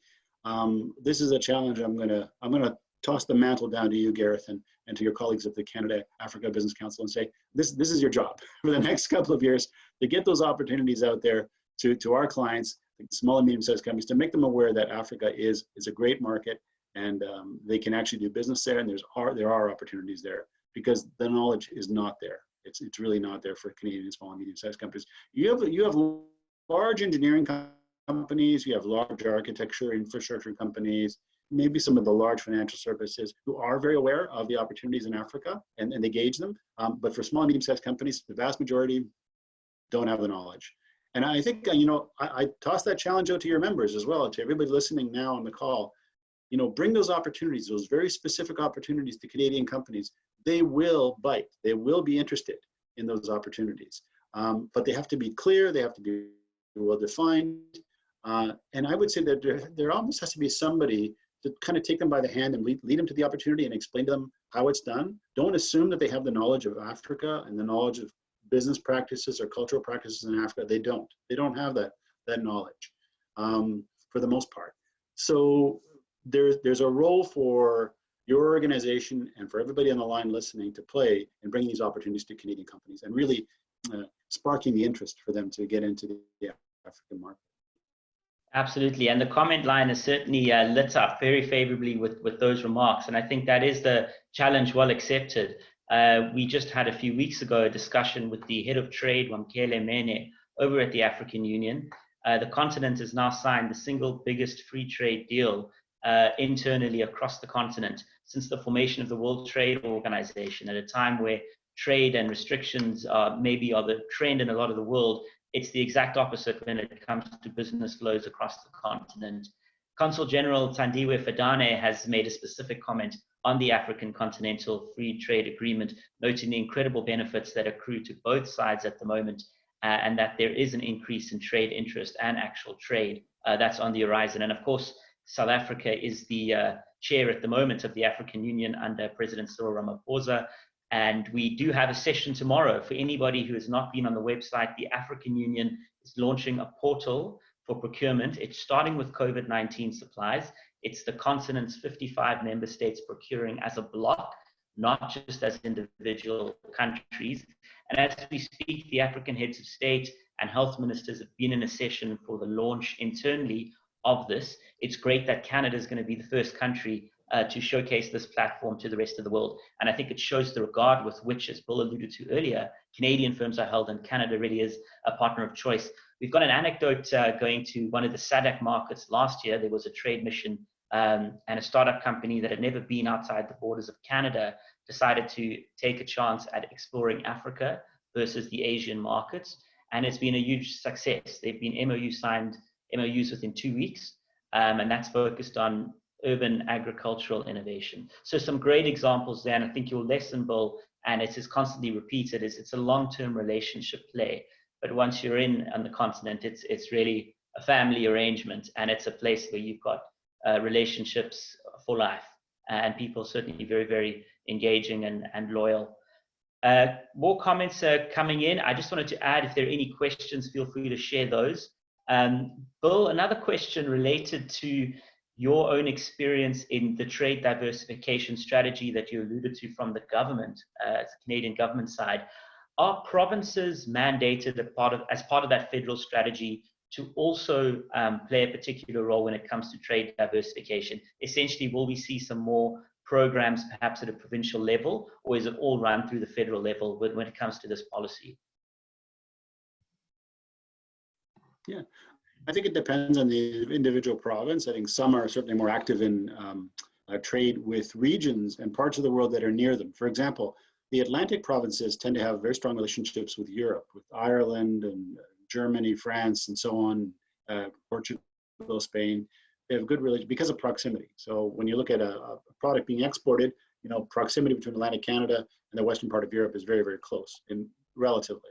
This is a challenge I'm gonna toss the mantle down to you, Gareth, and to your colleagues at the Canada-Africa Business Council and say, this is your job for the next couple of years to get those opportunities out there to our clients, small and medium-sized companies, to make them aware that Africa is a great market and they can actually do business there, and there are opportunities there because the knowledge is not there. It's really not there for Canadian small and medium-sized companies. You have large engineering companies, you have large architecture, infrastructure companies, maybe some of the large financial services who are very aware of the opportunities in Africa and they gauge them. But for small and medium-sized companies, the vast majority don't have the knowledge. And I think, I toss that challenge out to your members as well, to everybody listening now on the call. Bring those opportunities, those very specific opportunities to Canadian companies. They will bite. They will be interested in those opportunities. But they have to be clear. They have to be well defined. And I would say that there almost has to be somebody to kind of take them by the hand and lead them to the opportunity and explain to them how it's done. Don't assume that they have the knowledge of Africa and the knowledge of business practices or cultural practices in Africa. They don't have that knowledge for the most part. So there's a role for your organization and for everybody on the line listening to play in bringing these opportunities to Canadian companies and really sparking the interest for them to get into the African market. Absolutely, and the comment line is certainly lit up very favorably with those remarks, and I think that is the challenge well accepted. We just had a few weeks ago a discussion with the head of trade, Wamkele Mene, over at the African Union. The continent has now signed the single biggest free trade deal internally across the continent since the formation of the World Trade Organization, at a time where trade and restrictions maybe are the trend in a lot of the world. It's the exact opposite when it comes to business flows across the continent. Consul General Thandiwe Fadane has made a specific comment on the African Continental Free Trade Agreement, noting the incredible benefits that accrue to both sides at the moment, and that there is an increase in trade interest and actual trade that's on the horizon. And of course, South Africa is the chair at the moment of the African Union under President Cyril Ramaphosa. And we do have a session tomorrow. For anybody who has not been on the website, the African Union is launching a portal for procurement. It's starting with COVID-19 supplies. It's the continent's 55 member states procuring as a bloc, not just as individual countries. And as we speak, the African heads of state and health ministers have been in a session for the launch internally of this. It's great that Canada is going to be the first country to showcase this platform to the rest of the world. And I think it shows the regard with which, as Bill alluded to earlier, Canadian firms are held, and Canada really is a partner of choice. We've got an anecdote going to one of the SADC markets last year. There was a trade mission and a startup company that had never been outside the borders of Canada decided to take a chance at exploring Africa versus the Asian markets. And it's been a huge success. They've been MOUs within 2 weeks, and that's focused on urban agricultural innovation. So some great examples there, and I think your lesson, Bill, and it is constantly repeated, is it's a long-term relationship play. But once you're in on the continent, it's really a family arrangement, and it's a place where you've got relationships for life, and people certainly very, very engaging and loyal. More comments are coming in. I just wanted to add, if there are any questions, feel free to share those. Bill, another question related to your own experience in the trade diversification strategy that you alluded to from the government, the Canadian government side. Are provinces mandated as part of that federal strategy to also play a particular role when it comes to trade diversification? Essentially, will we see some more programs perhaps at a provincial level, or is it all run through the federal level when it comes to this policy? Yeah, I think it depends on the individual province. I think some are certainly more active in trade with regions and parts of the world that are near them. For example, the Atlantic provinces tend to have very strong relationships with Europe, with Ireland and Germany, France, and so on, Portugal, Spain. They have good relations because of proximity. So when you look at a product being exported, proximity between Atlantic Canada and the western part of Europe is very, very close, relatively.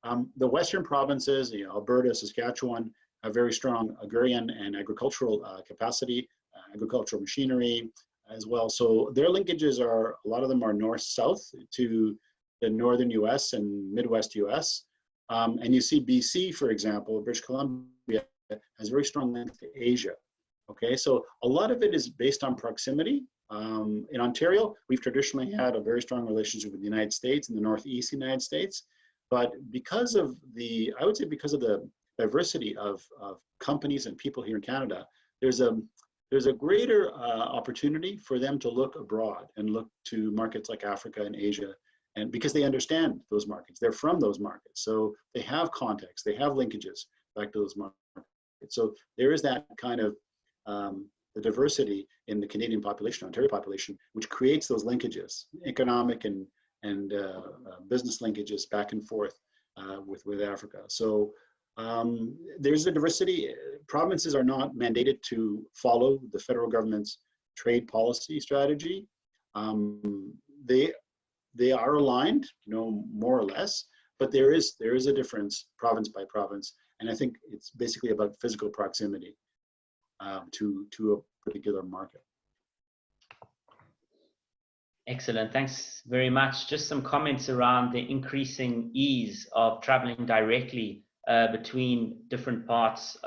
The Western provinces, Alberta, Saskatchewan, have very strong agrarian and agricultural capacity, agricultural machinery as well. So their linkages are, a lot of them are north-south to the northern US and Midwest US. And you see BC, for example, British Columbia, has very strong links to Asia. Okay, so a lot of it is based on proximity. In Ontario, we've traditionally had a very strong relationship with the United States and the Northeast United States. But because of the, I would say because of the diversity of companies and people here in Canada, there's a greater opportunity for them to look abroad and look to markets like Africa and Asia, and because they understand those markets, they're from those markets, so they have contacts, they have linkages back to those markets. So there is that kind of the diversity in the Canadian population, Ontario population, which creates those linkages, economic and business linkages back and forth with Africa. So there's a diversity. Provinces are not mandated to follow the federal government's trade policy strategy. They are aligned, more or less, but there is a difference province by province, and I think it's basically about physical proximity to a particular market. Excellent, thanks very much. Just some comments around the increasing ease of traveling directly between different parts,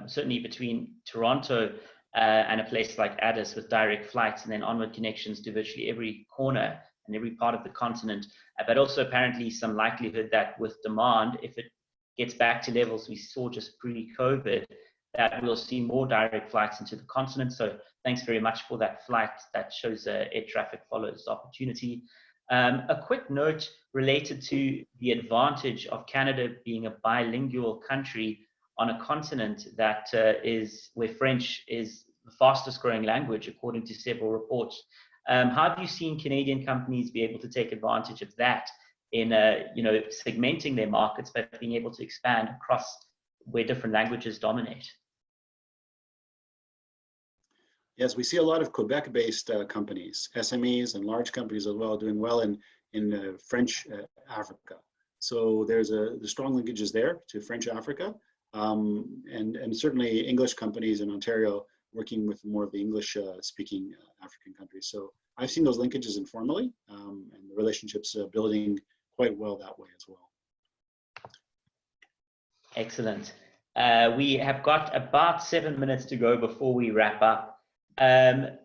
certainly between Toronto and a place like Addis with direct flights and then onward connections to virtually every corner and every part of the continent, but also apparently some likelihood that with demand, if it gets back to levels we saw just pre-COVID, that we'll see more direct flights into the continent. So thanks very much for that flight. That shows air traffic follows opportunity. A quick note related to the advantage of Canada being a bilingual country on a continent that is where French is the fastest growing language, according to several reports. How have you seen Canadian companies be able to take advantage of that in segmenting their markets, but being able to expand across where different languages dominate? Yes, we see a lot of Quebec-based companies, SMEs and large companies as well, doing well in French Africa. So there's the strong linkages there to French Africa, and certainly English companies in Ontario working with more of the English-speaking African countries. So I've seen those linkages informally, and the relationships building quite well that way as well. Excellent. We have got about 7 minutes to go before we wrap up. A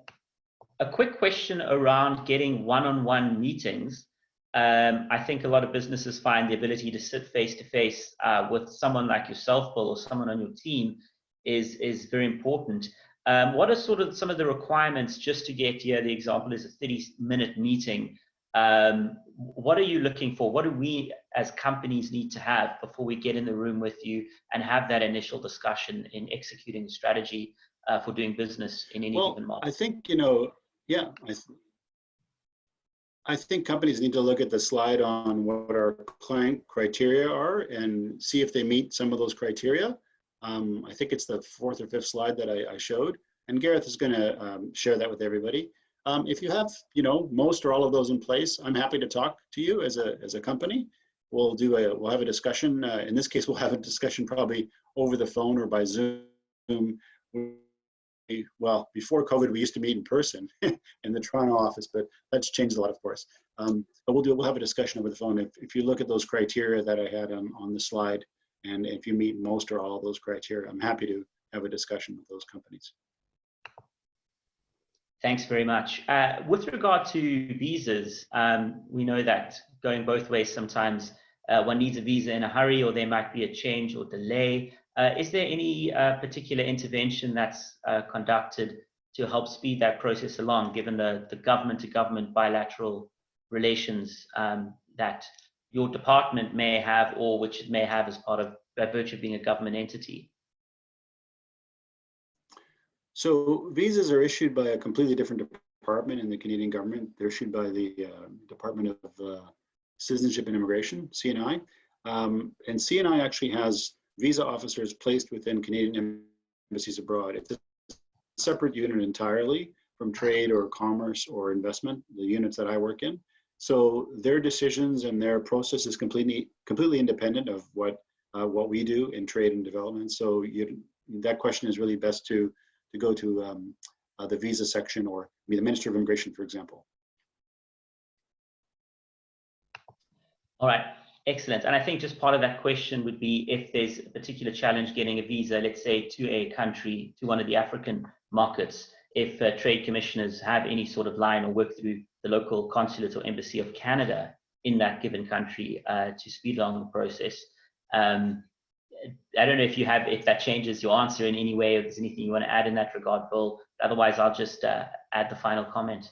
quick question around getting one-on-one meetings. I think a lot of businesses find the ability to sit face-to-face with someone like yourself, Bill, or someone on your team is very important. What are sort of some of the requirements just to get here? The example is a 30-minute meeting. What are you looking for? What do we as companies need to have before we get in the room with you and have that initial discussion in executing the strategy for doing business in any given market? I think, I think companies need to look at the slide on what our client criteria are and see if they meet some of those criteria. I think it's the 4th or 5th slide that I showed, and Gareth is going to share that with everybody. If you have, most or all of those in place, I'm happy to talk to you as a company. We'll have a discussion. In this case, we'll have a discussion probably over the phone or by Zoom. Well, before COVID, we used to meet in person in the Toronto office, but that's changed a lot, of course. But we'll have a discussion over the phone. If you look at those criteria that I had on the slide, and if you meet most or all of those criteria, I'm happy to have a discussion with those companies. Thanks very much. With regard to visas, we know that going both ways sometimes one needs a visa in a hurry, or there might be a change or delay. Is there any particular intervention that's conducted to help speed that process along, given the government-to-government bilateral relations that your department may have, or which it may have as part of, by virtue of being a government entity? So visas are issued by a completely different department in the Canadian government. They're issued by the Department of Citizenship and Immigration, CNI. And CNI actually has visa officers placed within Canadian embassies abroad. It's a separate unit entirely from trade or commerce or investment, the units that I work in. So their decisions and their process is completely independent of what we do in trade and development. So that question is really best to go to the visa section or be the Minister of Immigration, for example. All right, excellent. And I think just part of that question would be if there's a particular challenge getting a visa, let's say to a country, to one of the African markets, if trade commissioners have any sort of line or work through the local consulate or embassy of Canada in that given country to speed along the process. I don't know if that changes your answer in any way, or if there's anything you want to add in that regard, Bill. Otherwise, I'll just add the final comment.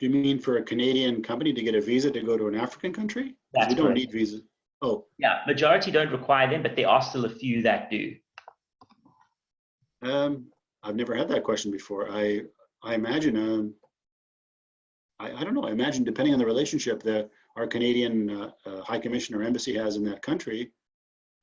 Do you mean for a Canadian company to get a visa to go to an African country? That's we don't correct. need visas. Oh. Yeah, majority don't require them, but there are still a few that do. I've never had that question before. I imagine, I don't know, I imagine depending on the relationship that our Canadian High Commission or embassy has in that country,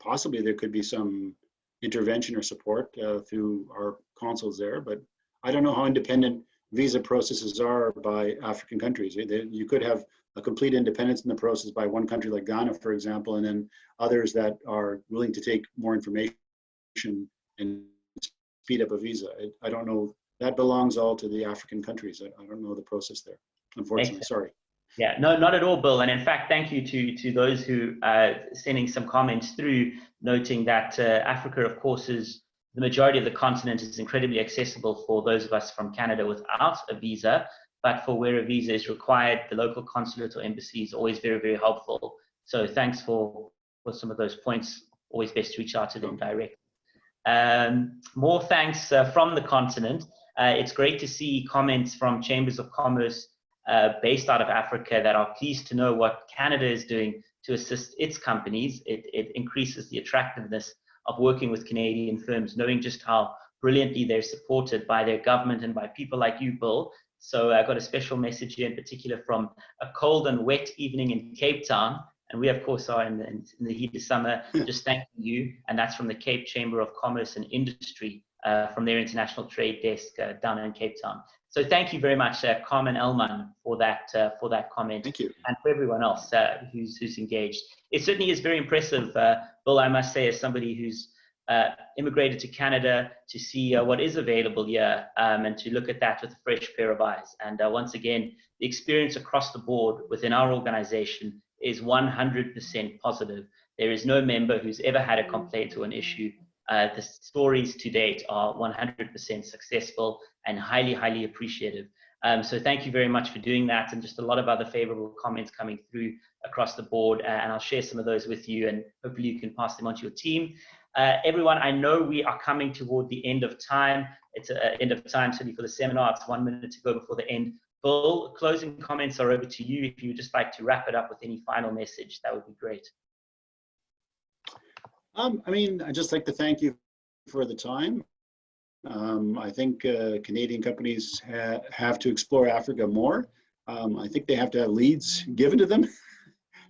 possibly there could be some intervention or support through our consuls there, but I don't know how independent visa processes are by African countries. You could have a complete independence in the process by one country like Ghana, for example, and then others that are willing to take more information and speed up a visa. I don't know. That belongs all to the African countries. I don't know the process there, unfortunately. Excellent. Sorry. Yeah, no, not at all, Bill. And in fact, thank you to those who are sending some comments through, noting that Africa, of course, is the majority of the continent is incredibly accessible for those of us from Canada without a visa. But for where a visa is required, the local consulate or embassy is always very, very helpful. So thanks for some of those points. Always best to reach out to them directly. More thanks from the continent. It's great to see comments from chambers of commerce based out of Africa that are pleased to know what Canada is doing to assist its companies. It increases the attractiveness of working with Canadian firms, knowing just how brilliantly they're supported by their government and by people like you, Bill. So I got a special message here in particular from a cold and wet evening in Cape Town. And we, of course, are in the heat of summer, just thanking you. And that's from the Cape Chamber of Commerce and Industry, from their international trade desk down in Cape Town. So thank you very much, Carmen Elman, for that comment. Thank you. And for everyone else who's engaged. It certainly is very impressive, Bill, I must say, as somebody who's immigrated to Canada to see what is available here and to look at that with a fresh pair of eyes. And once again, the experience across the board within our organization is 100% positive. There is no member who's ever had a complaint or an issue. The stories to date are 100% successful and highly, highly appreciative. So thank you very much for doing that, and just a lot of other favorable comments coming through across the board, and I'll share some of those with you, and hopefully you can pass them on to your team. Everyone, I know we are coming toward the end of time. It's end of time, certainly for the seminar. It's 1 minute to go before the end. Bill, closing comments are over to you. If you would just like to wrap it up with any final message, that would be great. I mean, I'd just like to thank you for the time. I think Canadian companies have to explore Africa more. I think they have to have leads given to them.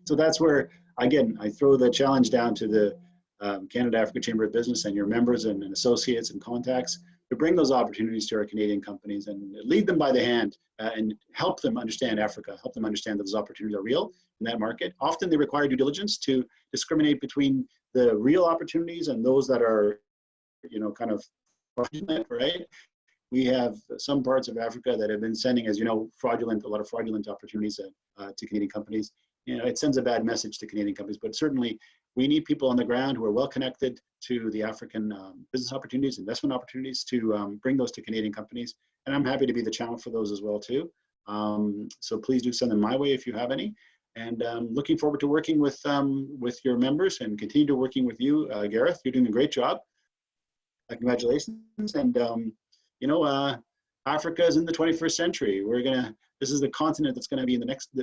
So that's where, again, I throw the challenge down to the Canada-Africa Chamber of Business and your members and associates and contacts to bring those opportunities to our Canadian companies and lead them by the hand and help them understand Africa, help them understand that those opportunities are real in that market. Often they require due diligence to discriminate between the real opportunities and those that are, kind of fraudulent, right? We have some parts of Africa that have been sending, as you know, a lot of fraudulent opportunities to Canadian companies. It sends a bad message to Canadian companies, but certainly we need people on the ground who are well connected to the African business opportunities, investment opportunities, to bring those to Canadian companies. And I'm happy to be the channel for those as well too. So please do send them my way if you have any. And looking forward to working with your members and continue to working with you, Gareth. You're doing a great job. Congratulations. And Africa is in the 21st century. This is the continent that's going to be in the next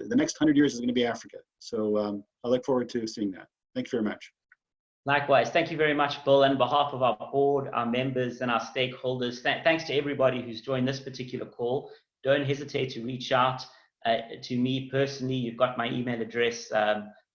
100 years is going to be Africa. So I look forward to seeing that. Thank you very much. Likewise. Thank you very much, Bill. On behalf of our board, our members, and our stakeholders, thanks to everybody who's joined this particular call. Don't hesitate to reach out to me personally. You've got my email address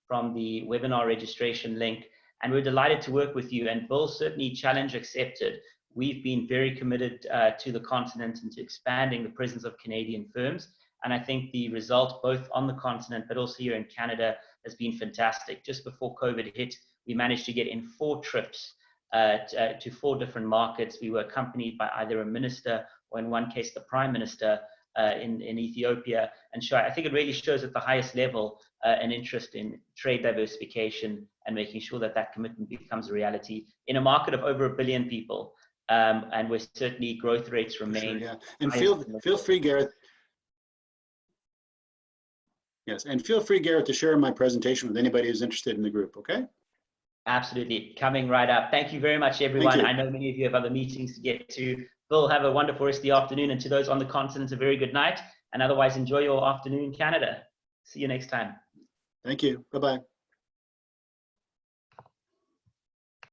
from the webinar registration link, and we're delighted to work with you. And Bill, certainly challenge accepted. We've been very committed to the continent and to expanding the presence of Canadian firms. And I think the result, both on the continent, but also here in Canada, has been fantastic. Just before COVID hit, we managed to get in 4 trips to 4 different markets. We were accompanied by either a minister or, in one case, the prime minister in Ethiopia. And I think it really shows at the highest level an interest in trade diversification and making sure that that commitment becomes a reality in a market of over 1 billion people. And where certainly growth rates remain. Sure, yeah. And feel free, Gareth. Yes, and feel free, Gareth, to share my presentation with anybody who's interested in the group, okay? Absolutely, coming right up. Thank you very much, everyone. I know many of you have other meetings to get to. Bill, have a wonderful rest of the afternoon, and to those on the continent, a very good night, and otherwise enjoy your afternoon in Canada. See you next time. Thank you. Bye-bye.